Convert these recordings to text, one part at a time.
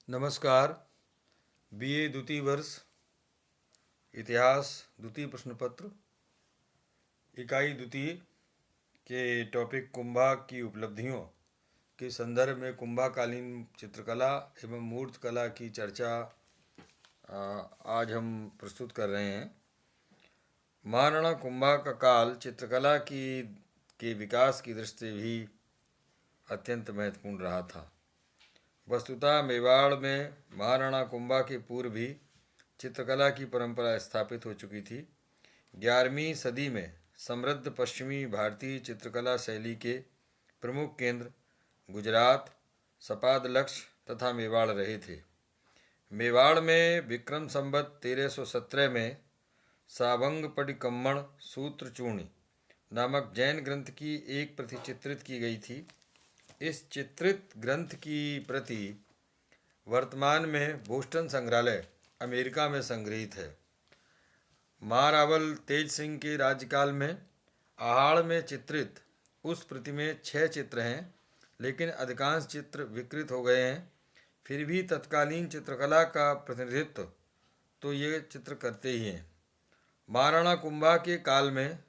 नमस्कार। बीए द्वितीय वर्ष इतिहास द्वितीय प्रश्न पत्र इकाई द्वितीय के टॉपिक कुंभा की उपलब्धियों के संदर्भ में कुंभाकालीन चित्रकला एवं मूर्तिकला की चर्चा आज हम प्रस्तुत कर रहे हैं। महाराणा कुंभा का काल चित्रकला के विकास की दृष्टि से भी अत्यंत महत्वपूर्ण रहा था। वस्तुतः मेवाड़ में महाराणा कुंभा के पूर्व भी चित्रकला की परंपरा स्थापित हो चुकी थी। 11वीं सदी में समृद्ध पश्चिमी भारतीय चित्रकला शैली के प्रमुख केंद्र गुजरात, सपादलक्ष तथा मेवाड़ रहे थे। मेवाड़ में विक्रम संवत 1317 में सावंगपडिकम्मण सूत्रचूर्ण नामक जैन ग्रंथ की एक प्रति चित्रित की गई थी। इस चित्रित ग्रंथ की प्रति वर्तमान में बोस्टन संग्रहालय अमेरिका में संग्रहित है। महारावल तेज सिंह के राज्यकाल में आहाड़ में चित्रित उस प्रति में 6 चित्र हैं, लेकिन अधिकांश चित्र विकृत हो गए हैं। फिर भी तत्कालीन चित्रकला का प्रतिनिधित्व तो ये चित्र करते ही हैं। महाराणा कुंभा के काल में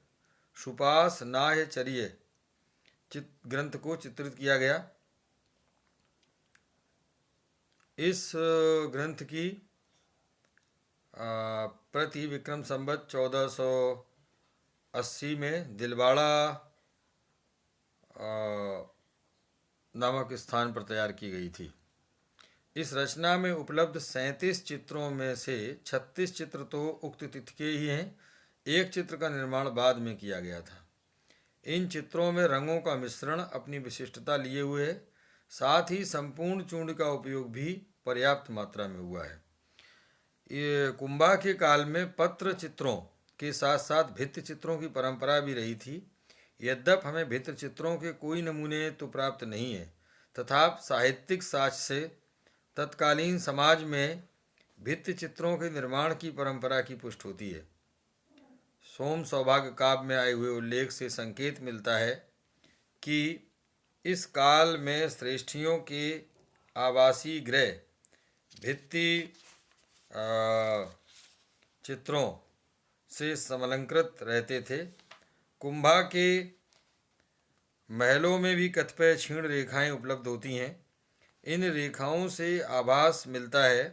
सुपास नाह्यचर्य ग्रंथ को चित्रित किया गया। इस ग्रंथ की प्रति विक्रम संवत 1480 में दिलवाड़ा नामक स्थान पर तैयार की गई थी। इस रचना में उपलब्ध 37 चित्रों में से 36 चित्र तो उक्त तिथि के ही हैं। एक चित्र का निर्माण बाद में किया गया था। इन चित्रों में रंगों का मिश्रण अपनी विशिष्टता लिए हुए है, साथ ही संपूर्ण चूर्ण का उपयोग भी पर्याप्त मात्रा में हुआ है। ये कुंभा के काल में पत्र चित्रों के साथ साथ भित्ति चित्रों की परंपरा भी रही थी। यद्यपि हमें भित्ति चित्रों के कोई नमूने तो प्राप्त नहीं है, तथापि साहित्यिक साक्ष्य से तत्कालीन समाज में भित्ति चित्रों के निर्माण की परंपरा की पुष्टि होती है। सोम सौभाग्य काव्य में आए हुए उल्लेख से संकेत मिलता है कि इस काल में श्रेष्ठियों के आवासीय गृह भित्ति चित्रों से समलंकृत रहते थे। कुंभा के महलों में भी कतिपय क्षीण रेखाएं उपलब्ध होती हैं। इन रेखाओं से आभास मिलता है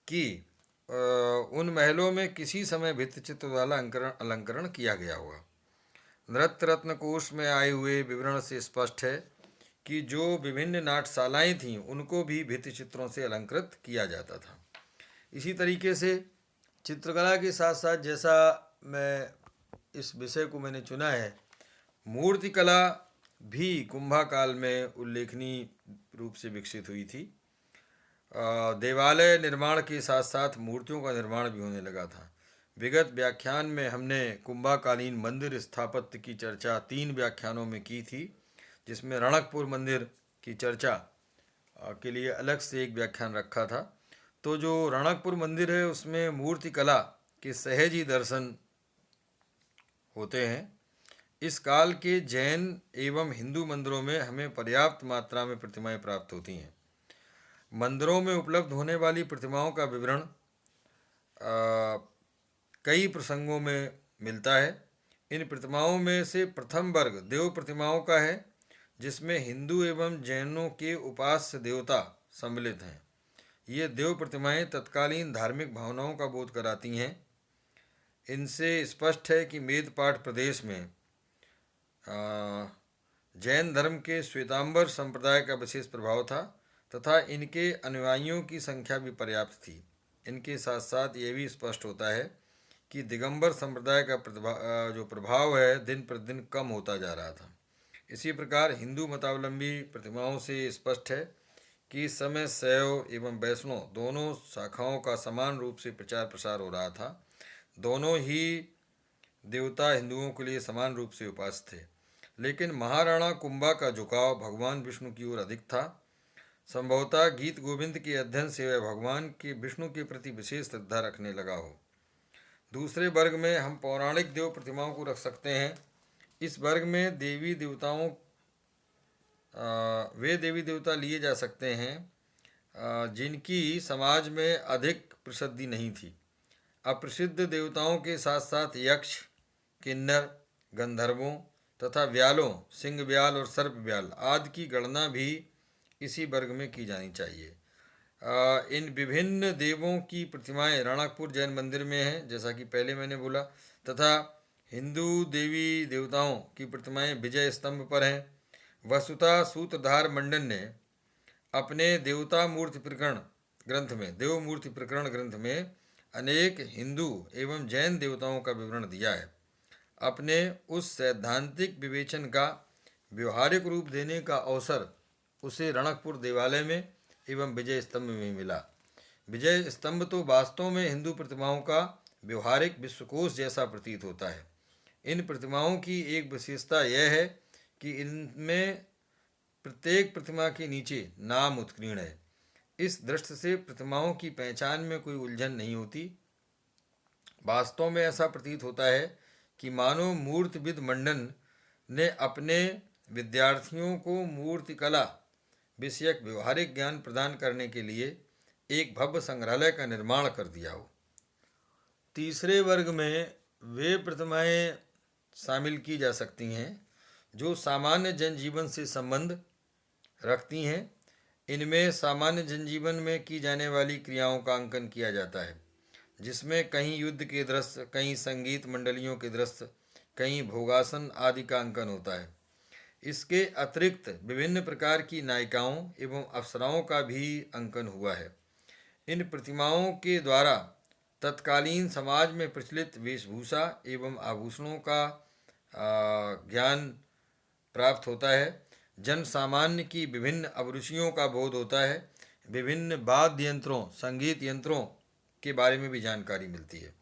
कि उन महलों में किसी समय भित्ति चित्र वाला अलंकरण किया गया होगा। नृत्य रत्न कोश में आए हुए विवरण से स्पष्ट है कि जो विभिन्न नाट्यशालाएं थीं उनको भी भित्ति चित्रों से अलंकृत किया जाता था। इसी तरीके से चित्रकला के साथ साथ, जैसा मैं इस विषय को मैंने चुना है, मूर्तिकला भी कुंभा काल में उल्लेखनीय रूप से विकसित हुई थी। देवालय निर्माण के साथ साथ मूर्तियों का निर्माण भी होने लगा था। विगत व्याख्यान में हमने कुंभाकालीन मंदिर स्थापत्य की चर्चा 3 व्याख्यानों में की थी, जिसमें रणकपुर मंदिर की चर्चा के लिए अलग से एक व्याख्यान रखा था। तो जो रणकपुर मंदिर है उसमें मूर्तिकला के सहज ही दर्शन होते हैं। इस काल के जैन एवं हिंदू मंदिरों में हमें पर्याप्त मात्रा में प्रतिमाएं प्राप्त होती हैं। मंदिरों में उपलब्ध होने वाली प्रतिमाओं का विवरण कई प्रसंगों में मिलता है। इन प्रतिमाओं में से प्रथम वर्ग देव प्रतिमाओं का है, जिसमें हिंदू एवं जैनों के उपास्य देवता सम्मिलित हैं। ये देव प्रतिमाएं तत्कालीन धार्मिक भावनाओं का बोध कराती हैं। इनसे स्पष्ट है कि मेदपाट प्रदेश में जैन धर्म के श्वेतांबर संप्रदाय का विशेष प्रभाव था तथा इनके अनुयायियों की संख्या भी पर्याप्त थी। इनके साथ साथ ये भी स्पष्ट होता है कि दिगंबर संप्रदाय का जो प्रभाव है दिन प्रतिदिन कम होता जा रहा था। इसी प्रकार हिंदू मतावलंबी प्रतिमाओं से स्पष्ट है कि इस समय शैव एवं वैष्णव दोनों शाखाओं का समान रूप से प्रचार प्रसार हो रहा था। दोनों ही देवता हिंदुओं के लिए समान रूप से उपास्य थे, लेकिन महाराणा कुंभा का झुकाव भगवान विष्णु की ओर अधिक था। संभवतः गीत गोविंद के अध्ययन से वह भगवान के विष्णु के प्रति विशेष श्रद्धा रखने लगा हो। दूसरे वर्ग में हम पौराणिक देव प्रतिमाओं को रख सकते हैं। इस वर्ग में देवी देवताओं वे देवी देवता लिए जा सकते हैं जिनकी समाज में अधिक प्रसिद्धि नहीं थी। अप्रसिद्ध देवताओं के साथ साथ यक्ष, किन्नर, गंधर्वों तथा व्यालों, सिंह व्याल और सर्प व्याल आदि की गणना भी इसी वर्ग में की जानी चाहिए। इन विभिन्न देवों की प्रतिमाएं रणकपुर जैन मंदिर में हैं, जैसा कि पहले मैंने बोला, तथा हिंदू देवी देवताओं की प्रतिमाएं विजय स्तंभ पर हैं। वस्तुतः सूत्रधार मंडन ने अपने देव मूर्ति प्रकरण ग्रंथ में अनेक हिंदू एवं जैन देवताओं का विवरण दिया है। अपने उस सैद्धांतिक विवेचन का व्यवहारिक रूप देने का अवसर उसे रणकपुर देवालय में एवं विजय स्तंभ में मिला। विजय स्तंभ तो वास्तव में हिंदू प्रतिमाओं का व्यवहारिक विश्वकोश जैसा प्रतीत होता है। इन प्रतिमाओं की एक विशेषता यह है कि इनमें प्रत्येक प्रतिमा के नीचे नाम उत्कीर्ण है। इस दृष्टि से प्रतिमाओं की पहचान में कोई उलझन नहीं होती। वास्तव में ऐसा प्रतीत होता है कि मानो मूर्तिविद मंडन ने अपने विद्यार्थियों को मूर्तिकला विषयक व्यवहारिक ज्ञान प्रदान करने के लिए एक भव्य संग्रहालय का निर्माण कर दिया हो। तीसरे वर्ग में वे प्रतिमाएं शामिल की जा सकती हैं जो सामान्य जनजीवन से संबंध रखती हैं। इनमें सामान्य जनजीवन में की जाने वाली क्रियाओं का अंकन किया जाता है, जिसमें कहीं युद्ध के दृश्य, कहीं संगीत मंडलियों के दृश्य, कहीं भोगासन आदि का अंकन होता है। इसके अतिरिक्त विभिन्न प्रकार की नायिकाओं एवं अप्सराओं का भी अंकन हुआ है। इन प्रतिमाओं के द्वारा तत्कालीन समाज में प्रचलित वेशभूषा एवं आभूषणों का ज्ञान प्राप्त होता है। जन सामान्य की विभिन्न अभिरुचियों का बोध होता है। विभिन्न वाद्य यंत्रों, संगीत यंत्रों के बारे में भी जानकारी मिलती है।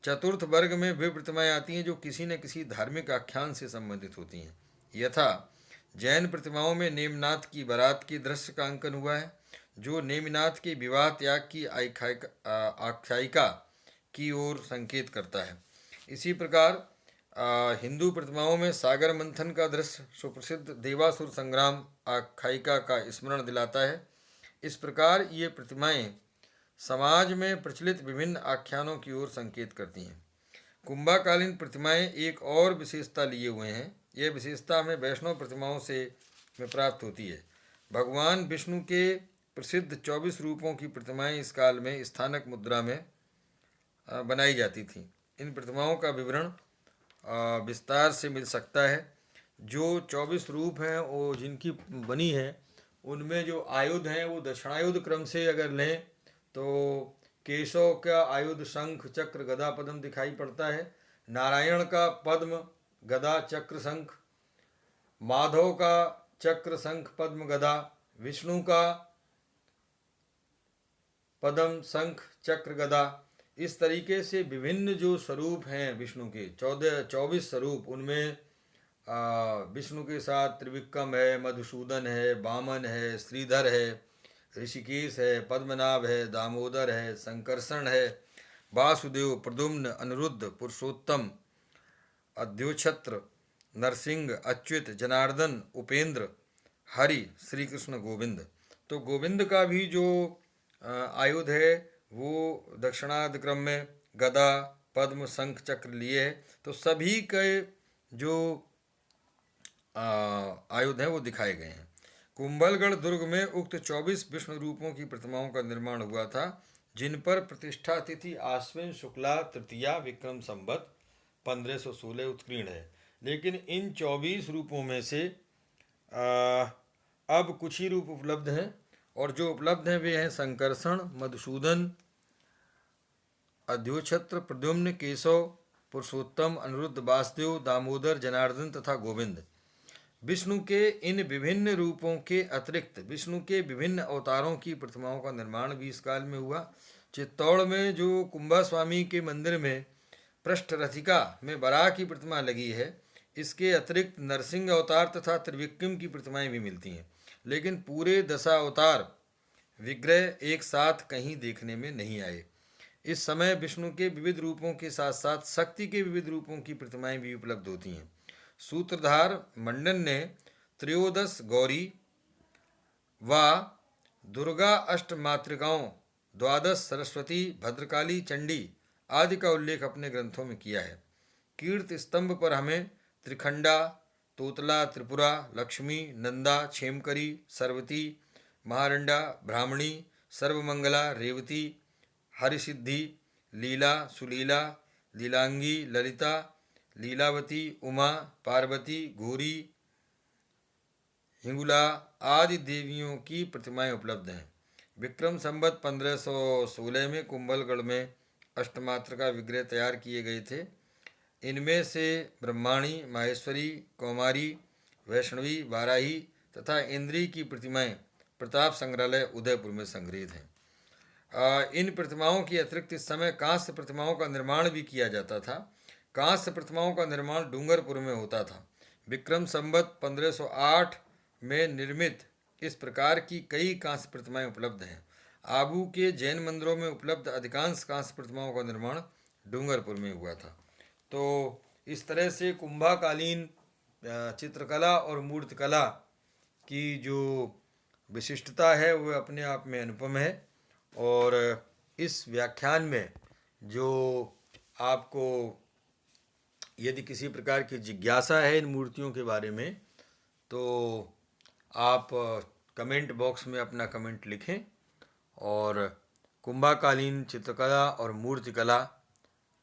चतुर्थ वर्ग में वे प्रतिमाएं आती हैं जो किसी न किसी धार्मिक आख्यान से संबंधित होती हैं। यथा जैन प्रतिमाओं में नेमिनाथ की बारात के दृश्य का अंकन हुआ है, जो नेमिनाथ के विवाह त्याग की आख्यायिका की ओर संकेत करता है। इसी प्रकार हिंदू प्रतिमाओं में सागर मंथन का दृश्य सुप्रसिद्ध देवासुर संग्राम आख्यायिका का स्मरण दिलाता है। इस प्रकार ये प्रतिमाएं समाज में प्रचलित विभिन्न आख्यानों की ओर संकेत करती हैं। कुंभाकालीन प्रतिमाएं एक और विशेषता लिए हुए हैं। यह विशेषता हमें वैष्णव प्रतिमाओं से में प्राप्त होती है। भगवान विष्णु के प्रसिद्ध 24 रूपों की प्रतिमाएं इस काल में स्थानक मुद्रा में बनाई जाती थीं। इन प्रतिमाओं का विवरण विस्तार से मिल सकता है। जो 24 रूप हैं वो जिनकी बनी है, उनमें जो आयुध हैं वो दक्षिणायुध क्रम से अगर लें तो केशव का आयुध शंख चक्र गदा पद्म दिखाई पड़ता है। नारायण का पद्म गदा चक्र शंख, माधव का चक्र शंख पद्म गदा, विष्णु का पद्म शंख चक्र गदा। इस तरीके से विभिन्न जो स्वरूप हैं विष्णु के 24 स्वरूप, उनमें विष्णु के साथ त्रिविक्रम है, मधुसूदन है, वामन है, श्रीधर है, ऋषिकेश है, पद्मनाभ है, दामोदर है, संकर्षण है, वासुदेव, प्रद्युम्न, अनिरुद्ध, पुरुषोत्तम, अद्योछत्र, नरसिंह, अच्युत, जनार्दन, उपेंद्र, हरि, श्री कृष्ण, गोविंद। तो गोविंद का भी जो आयुध है वो दक्षिणार्ध क्रम में गदा पद्म शंख चक्र लिए है। तो सभी के जो आयुध हैं वो दिखाए गए हैं। कुंभलगढ़ दुर्ग में उक्त 24 विष्णु रूपों की प्रतिमाओं का निर्माण हुआ था, जिन पर प्रतिष्ठा तिथि आश्विन शुक्ला तृतीया विक्रम संवत 1516 उत्कीर्ण है। लेकिन इन 24 रूपों में से अब कुछ ही रूप उपलब्ध हैं, और जो उपलब्ध हैं वे हैं संकर्षण, मधुसूदन, अद्योछत्र, प्रद्युम्न, केशव, पुरुषोत्तम, अनिरुद्ध, वासुदेव, दामोदर, जनार्दन तथा गोविंद। विष्णु के इन विभिन्न रूपों के अतिरिक्त विष्णु के विभिन्न अवतारों की प्रतिमाओं का निर्माण भी इस काल में हुआ। चित्तौड़ में जो कुंभा स्वामी के मंदिर में पृष्ठरथिका में वराह की प्रतिमा लगी है, इसके अतिरिक्त नरसिंह अवतार तथा त्रिविक्रम की प्रतिमाएं भी मिलती हैं, लेकिन पूरे दशा अवतार विग्रह एक साथ कहीं देखने में नहीं आए। इस समय विष्णु के विविध रूपों के साथ साथ शक्ति के विविध रूपों की प्रतिमाएं भी उपलब्ध होती हैं। सूत्रधार मंडन ने त्रयोदश गौरी व दुर्गा अष्टमातृकाओं, द्वादश सरस्वती, भद्रकाली, चंडी आदि का उल्लेख अपने ग्रंथों में किया है। कीर्ति स्तंभ पर हमें त्रिखंडा, तोतला, त्रिपुरा, लक्ष्मी, नंदा, क्षेमकरी, सरवती, महारंडा, ब्राह्मणी, सर्वमंगला, रेवती, हरिसिद्धि, लीला, सुलीला, लीलांगी, ललिता, लीलावती, उमा, पार्वती, गौरी, हिंगुला आदि देवियों की प्रतिमाएं उपलब्ध हैं। विक्रम संवत 1516 में कुंभलगढ़ में अष्टमात्रका विग्रह तैयार किए गए थे। इनमें से ब्रह्माणी, माहेश्वरी, कौमारी, वैष्णवी, वाराही तथा इंद्री की प्रतिमाएं प्रताप संग्रहालय उदयपुर में संग्रहित हैं। इन प्रतिमाओं की अतिरिक्त इस समय कांस्य प्रतिमाओं का निर्माण भी किया जाता था। कांस्य प्रतिमाओं का निर्माण डूंगरपुर में होता था। विक्रम संवत 1508 में निर्मित इस प्रकार की कई कांस्य प्रतिमाएं उपलब्ध हैं। आबू के जैन मंदिरों में उपलब्ध अधिकांश कांस्य प्रतिमाओं का निर्माण डूंगरपुर में हुआ था। तो इस तरह से कुंभाकालीन चित्रकला और मूर्तिकला की जो विशिष्टता है वह अपने आप में अनुपम है। और इस व्याख्यान में जो आपको यदि किसी प्रकार की जिज्ञासा है इन मूर्तियों के बारे में तो आप कमेंट बॉक्स में अपना कमेंट लिखें। और कुंभाकालीन चित्रकला और मूर्तिकला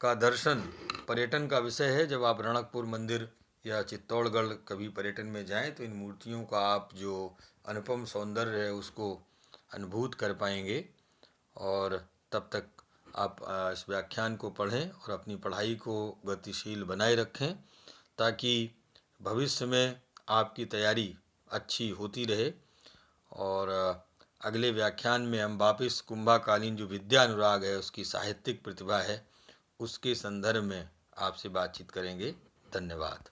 का दर्शन पर्यटन का विषय है। जब आप रणकपुर मंदिर या चित्तौड़गढ़ कभी पर्यटन में जाएं तो इन मूर्तियों का आप जो अनुपम सौंदर्य है उसको अनुभूत कर पाएंगे। और तब तक आप इस व्याख्यान को पढ़ें और अपनी पढ़ाई को गतिशील बनाए रखें ताकि भविष्य में आपकी तैयारी अच्छी होती रहे। और अगले व्याख्यान में हम वापस कुंभाकालीन जो विद्या अनुराग है उसकी साहित्यिक प्रतिभा है उसके संदर्भ में आपसे बातचीत करेंगे। धन्यवाद।